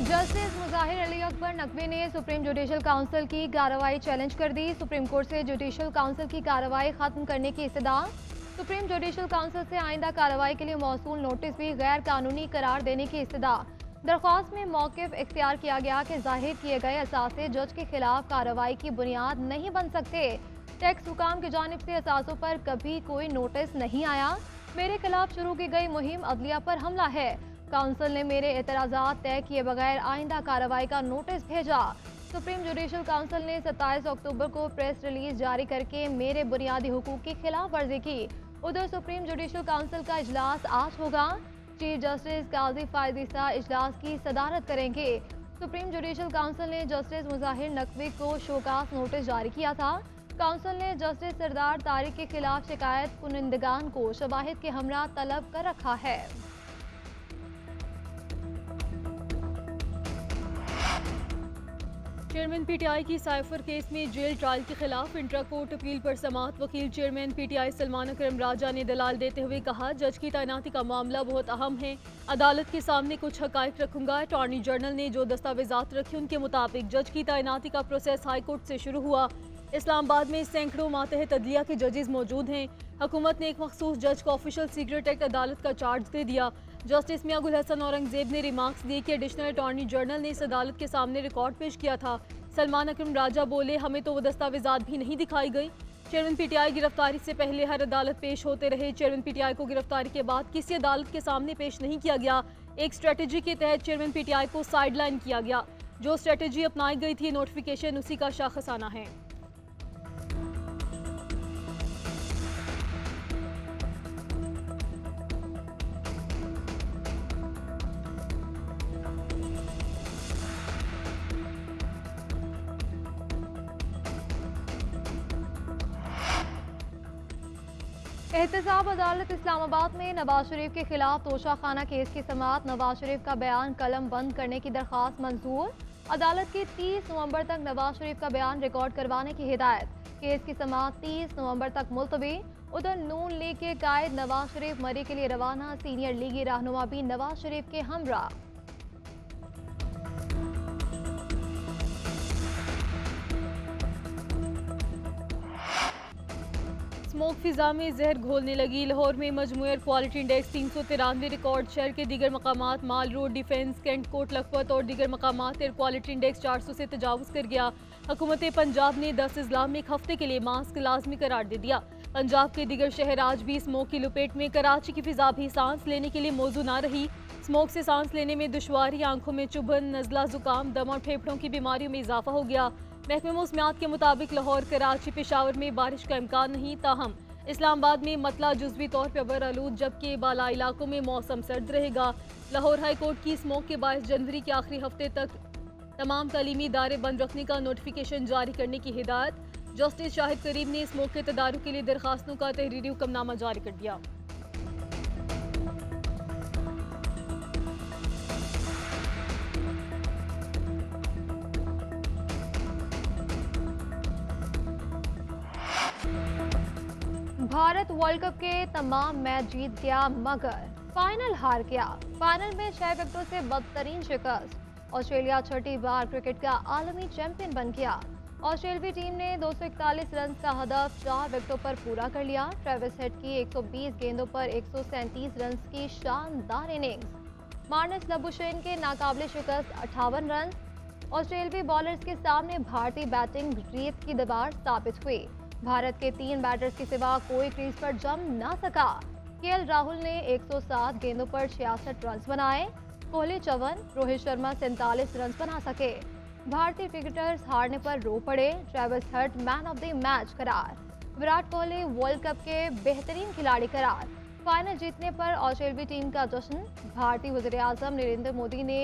Justice मुजाहिर Ali Akbar Naqvi ने supreme judicial council की कार्रवाई चैलेंज कर दी। सुप्रीम कोर्ट से जुडिशल काउंसिल की कार्रवाई खत्म करने की इस्तदा। सुप्रीम जुडिशल काउंसिल से आइंदा कार्रवाई के लिए मौसूल नोटिस भी गैर कानूनी करार देने की इस्तदा। दरख्वास्त में मौक़िफ़ इख्तियार किया गया कि जाहिर किए गए असासे जज के खिलाफ कार्रवाई की बुनियाद नहीं बन सकते। टैक्स हुकाम की जानिब से असासों पर कभी कोई नोटिस नहीं आया। मेरे खिलाफ शुरू की गई मुहिम अदलिया पर हमला है। काउंसिल ने मेरे एतराज़ात तय किए बगैर आइंदा कार्रवाई का नोटिस भेजा। सुप्रीम जुडिशल काउंसिल ने 27 अक्टूबर को प्रेस रिलीज जारी करके मेरे बुनियादी हुकूक की खिलाफ वर्जी की। उधर सुप्रीम जुडिशल काउंसिल का इजलास आज होगा। चीफ जस्टिस काजी फायद ईसा इजलास की सदारत करेंगे। सुप्रीम जुडिशल काउंसिल ने जस्टिस मुजाहिर नकवी को शोकास नोटिस जारी किया था। काउंसिल ने जस्टिस सरदार तारिक के खिलाफ शिकायत कुनिंदगान को शवाहिद के हमरा तलब कर रखा है। चेयरमैन पीटीआई की साइफर केस में जेल ट्रायल के खिलाफ इंट्रा कोर्ट अपील पर समाअत। वकील चेयरमैन पीटीआई सलमान अकरम राजा ने दलाल देते हुए कहा, जज की तैनाती का मामला बहुत अहम है। अदालत के सामने कुछ हकायक रखूंगा। अटॉर्नी जनरल ने जो दस्तावेजात रखे उनके मुताबिक जज की तैनाती का प्रोसेस हाई कोर्ट से शुरू हुआ। इस्लामाबाद में सैकड़ों मातहत अदलिया के जजेस मौजूद हैं। हुकूमत ने एक मखसूस जज को ऑफिशियल सीक्रेट एक्ट अदालत का चार्ज दे दिया। जस्टिस मियां गुल हसन औरंगजेब ने रिमार्क्स दिए कि एडिशनल अटॉर्नी जनरल ने इस अदालत के सामने रिकॉर्ड पेश किया था। सलमान अकरम राजा बोले, हमें तो वो दस्तावेजात भी नहीं दिखाई गई। चेयरमैन पीटीआई गिरफ्तारी से पहले हर अदालत पेश होते रहे। चेयरमैन पीटीआई को गिरफ्तारी के बाद किसी अदालत के सामने पेश नहीं किया गया। एक स्ट्रेटेजी के तहत चेयरमैन पीटीआई को साइडलाइन किया गया। जो स्ट्रेटेजी अपनाई गई थी, नोटिफिकेशन उसी का शाखसाना है। एहतसाब अदालत इस्लामाबाद में नवाज शरीफ के खिलाफ तोशाखाना केस की समाअत। नवाज शरीफ का बयान कलम बंद करने की दरख्वास्त मंजूर। अदालत की 30 नवंबर तक नवाज शरीफ का बयान रिकॉर्ड करवाने की हिदायत। केस की समाअत 30 नवंबर तक मुलतवी। उधर नून लीग के कायद नवाज शरीफ मरी के लिए रवाना। सीनियर लीगी रहनुमा भी नवाज शरीफ के हमरा। स्मोक फिजा में जहर घोलने लगी। लाहौर में मजमू एयर क्वालिटी इंडेक्स 393 रिकॉर्ड। शहर के दीगर मकामात mall road, defence, cantt Kot, Lakhpat और दीगर मकामात एयर क्वालिटी इंडेक्स 400 से तजावुज कर गया। हुकूमत पंजाब ने 10 अजला में एक हफ्ते के लिए मास्क लाजमी करार दे दिया। पंजाब के दीगर शहर आज भी स्मोक की लपेट में। कराची की फिजा भी सांस लेने के लिए मौजू न रही। स्मोक से सांस लेने में दुश्वारी, आंखों में चुभन, नजला, जुकाम, दम और फेफड़ों की बीमारियों में इजाफा हो गया। महकमे मौसमियात के मुताबिक लाहौर, कराची, पेशावर में बारिश का इम्कान नहीं। ताहम इस्लामाबाद में मतला जुज़वी तौर पर अबर आलूद, जबकि बाला इलाकों में मौसम सर्द रहेगा। लाहौर हाई कोर्ट की स्मोक के 22 जनवरी के आखिरी हफ्ते तक तमाम तालीमी इदारे बंद रखने का नोटिफिकेशन जारी करने की हिदायत। जस्टिस शाहिद करीम ने स्मोक के तदारुक के लिए दरखास्तों का तहरीरी हुक्मनामा जारी कर दिया। भारत वर्ल्ड कप के तमाम मैच जीत गया मगर फाइनल हार गया। फाइनल में 6 विकेटों से बदतरीन शिकस्त। ऑस्ट्रेलिया छठी बार क्रिकेट का आलमी चैंपियन बन गया। ऑस्ट्रेलियाई टीम ने 241 रन का हदफ 4 विकेटों पर पूरा कर लिया। ट्रेविस हेड की 120 गेंदों पर 137 रन की शानदार इनिंग्स। मार्नस लबुशेन के नाकाबिले शिकस्त 58 रन। ऑस्ट्रेलियाई बॉलर्स के सामने भारतीय बैटिंग रेत की दीवार साबित हुई। भारत के 3 बैटर्स के सिवा कोई क्रीज पर जम ना सका। केएल राहुल ने 107 गेंदों पर 66 रन बनाए। कोहली 54, रोहित शर्मा 47 रन बना सके। भारतीय क्रिकेटर्स हारने पर रो पड़े। Travis head man of the match करार। विराट कोहली वर्ल्ड कप के बेहतरीन खिलाड़ी करार। फाइनल जीतने पर ऑस्ट्रेलियाई टीम का जश्न। भारतीय वज़ीर आज़म नरेंद्र मोदी ने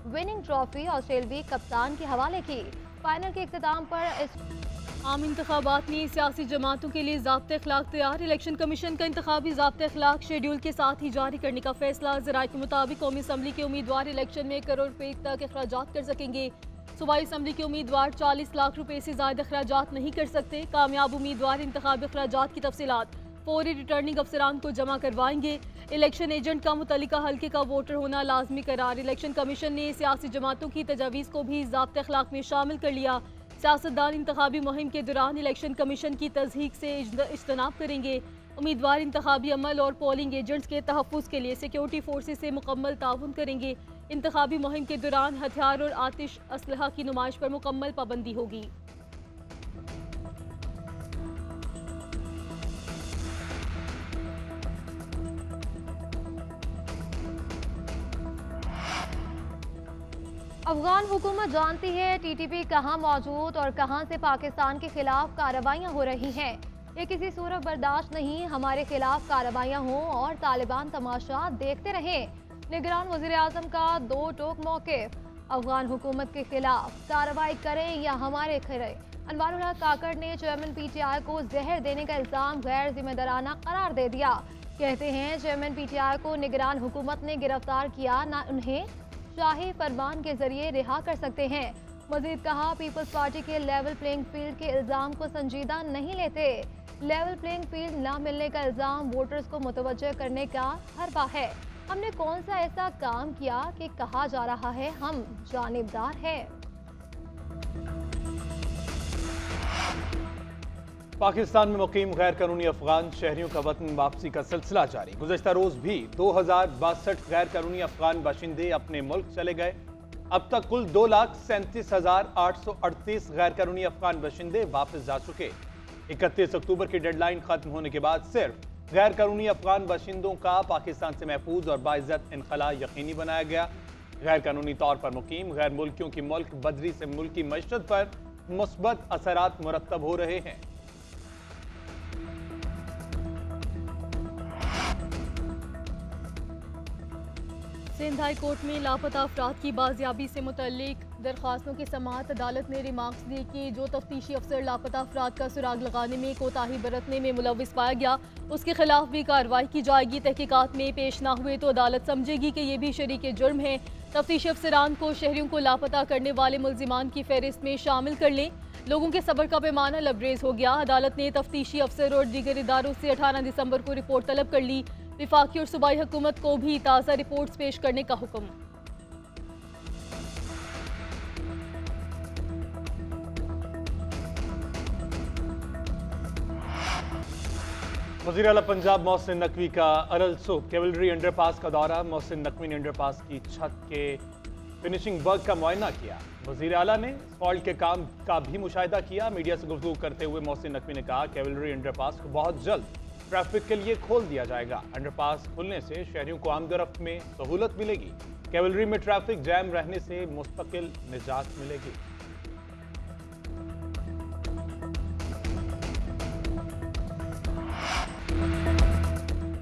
विनिंग ट्रॉफी ऑस्ट्रेलियाई कप्तान के हवाले की। फाइनल के इख्तिताम पर आम इंतखाबात में सियासी जमातों के लिए ज़ाब्ते अखलाक तैयार। इलेक्शन कमीशन का इंतखाबी ज़ाब्ते अखलाक शेड्यूल के साथ ही जारी करने का फैसला। ज़राए के मुताबिक कौमी असम्बली के उम्मीदवार इलेक्शन में 1 करोड़ रुपए तक अखराजात कर सकेंगे। सूबाई असम्बली के उम्मीदवार 40 लाख रुपए से ज़ायद अखराजात नहीं कर सकते। कामयाब उम्मीदवार इंतखाबी अखराजात की तफसीलात फौरी रिटर्निंग अफसरान को जमा करवाएंगे। इलेक्शन एजेंट का मुतल्लिका हल्के का वोटर होना लाजमी करार। इलेक्शन कमीशन ने सियासी जमातों की तजावीज़ को भी ज़ाब्ते अखलाक में शामिल कर लिया। सियासतदान इंतखाबी मुहिम के दौरान इलेक्शन कमीशन की तज़हीक से इज्तनाब करेंगे। उम्मीदवार इंतखाबी अमल और पोलिंग एजेंट्स के तहफ़्फ़ुज़ के लिए सिक्योरिटी फोर्सेस से मुकम्मल ताउन करेंगे। इंतखाबी मुहिम के दौरान हथियार और आतिश असलहा की नुमाइश पर मुकम्मल पाबंदी होगी। अफगान हुकूमत जानती है टीटीपी कहां मौजूद और कहां से पाकिस्तान के खिलाफ कार्रवाइयां हो रही हैं। ये किसी सूरत बर्दाश्त नहीं, हमारे खिलाफ कार्रवाइयां हों और तालिबान तमाशा देखते रहें। निगरान वज़ीर आज़म का दो टोक मौक़िफ़, अफगान हुकूमत के खिलाफ कार्रवाई करें या हमारे खरे। अनवारुल हक काकड़ ने चेयरमैन PTI को जहर देने का इल्ज़ाम गैर जिम्मेदाराना करार दे दिया। कहते हैं चेयरमैन PTI को निगरान हुकूमत ने गिरफ्तार किया, ना उन्हें शाही फरमान के जरिए रिहा कर सकते हैं। मजीद कहा, पीपल्स पार्टी के लेवल प्लेइंग फील्ड के इल्ज़ाम को संजीदा नहीं लेते। लेवल प्लेइंग फील्ड ना मिलने का इल्ज़ाम वोटर्स को मुतवज्जह करने का हरबा है। हमने कौन सा ऐसा काम किया कि कहा जा रहा है हम जानिबदार हैं। पाकिस्तान में मुकीम गैर कानूनी अफगान शहरियों का वतन वापसी का सिलसिला जारी। गुज़श्ता रोज भी 2062 गैर कानूनी अफगान बाशिंदे अपने मुल्क चले गए। अब तक कुल 2,37,838 गैर कानूनी अफगान बाशिंदे वापस जा चुके। 31 अक्टूबर की डेडलाइन खत्म होने के बाद सिर्फ गैर कानूनी अफगान बाशिंदों का पाकिस्तान से महफूज और बाइज्जत इनखला यकीनी बनाया गया। गैर कानूनी तौर पर मुकीम गैर मुल्कियों की मुल्क बदरी से मुल्की मईशत पर मुस्बत असरात मुरतब हो रहे हैं। सिंध हाई कोर्ट में लापता अफराद की बाजियाबी से मुतल्लिक दरख्वास्तों की समाअत अदालत ने रिमार्क्स दिए कि जो तफ्तीशी अफसर लापता अफराद का सुराग लगाने में कोताही बरतने में मुलविस पाया गया उसके खिलाफ भी कार्रवाई की जाएगी। तहकीकात में पेश ना हुए तो अदालत समझेगी कि ये भी शरीक जुर्म है। तफ्तीशी अफसरान को शहरियों को लापता करने वाले मुल्जिमान की फहरिस्त में शामिल कर लें। लोगों के सब्र का पैमाना लबरेज हो गया। अदालत ने तफ्तीशी अफसर और दीगर इदारों से 18 दिसंबर को रिपोर्ट तलब कर ली। विफाकी और सूबाई हुकूमत को भी ताज़ा रिपोर्ट्स पेश करने का हुक्म। वज़ीर आला पंजाब मोहसिन नकवी का अरल सुबह कैवलरी अंडरपास का दौरा। मोहसिन नकवी ने अंडरपास की छत के फिनिशिंग वर्क का मुआयना किया। वज़ीर आला ने फॉल्ट के काम का भी मुशाहिदा किया। मीडिया से गुफ्तगू करते हुए मोहसिन नकवी ने कहा, कैवलरी अंडरपास को बहुत जल्द ट्रैफिक के लिए खोल दिया जाएगा। अंडरपास खुलने से शहरियों को आमदरफ्त में सहूलत मिलेगी। कैवलरी में ट्रैफिक जैम रहने से मुस्तकिल निजात मिलेगी।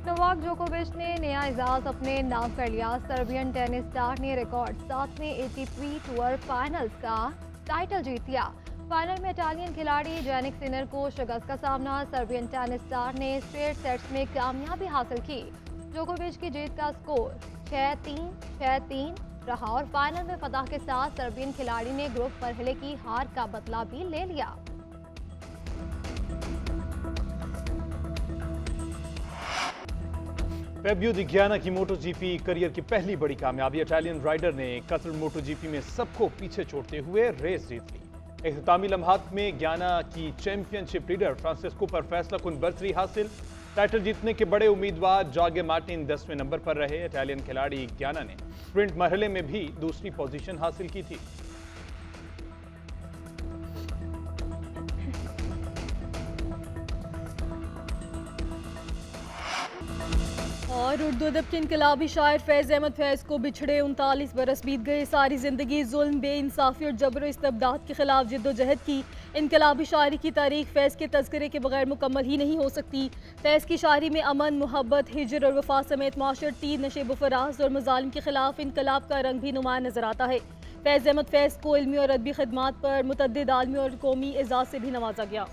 नोवाक जोकोविच ने नया एजाज अपने नाम कर लिया। सर्बियन टेनिस स्टार ने रिकॉर्ड 7वें ATP टूर फाइनल्स का टाइटल जीत लिया। फाइनल में इटालियन खिलाड़ी जैनिक सिनर को शिकस्त का सामना। सर्बियन टेनिस स्टार ने स्ट्रेट सेट्स में कामयाबी हासिल की। जोकोविच की जीत का स्कोर 6-3, 6-3 रहा और फाइनल में फतह के साथ सर्बियन खिलाड़ी ने ग्रुप पहले की हार का बदला भी ले लिया। फेबियो डी गियाना की MotoGP करियर की पहली बड़ी कामयाबी। इटालियन राइडर ने कतर MotoGP में सबको पीछे छोड़ते हुए रेस जीत ली। इख्तितामी लम्हात में गियाना की चैंपियनशिप लीडर फ्रांसिस्को पर फैसला कुन बर्तरी हासिल। टाइटल जीतने के बड़े उम्मीदवार जॉर्गे मार्टिन 10वें नंबर पर रहे। इटालियन खिलाड़ी गियाना ने स्प्रिंट मरहले में भी दूसरी पोजीशन हासिल की थी। और उर्दू अदब के इनकलाबी शायर फैज़ अहमद फैज़ को बिछड़े 39 बरस बीत गए। सारी ज़िंदगी जुल्म, बेइंसाफ़ी और जबर इस्तबदाद के खिलाफ जिद्दोजहद की। इनकलाबी शायरी की तारीख फैज़ के तज़किरे के बगैर मुकम्मल ही नहीं हो सकती। फैज़ की शायरी में अमन, मोहब्बत, हिजर और वफा समेत माशरती नशेब फराज और मज़ालिम के खिलाफ इनकलाब का रंग भी नुमाया नजर आता है। फैज़ अहमद फैज़ को इल्मी और अदबी खिदमात पर मुतअद्दिद आलमी और कौमी एजाज़ से भी नवाजा गया।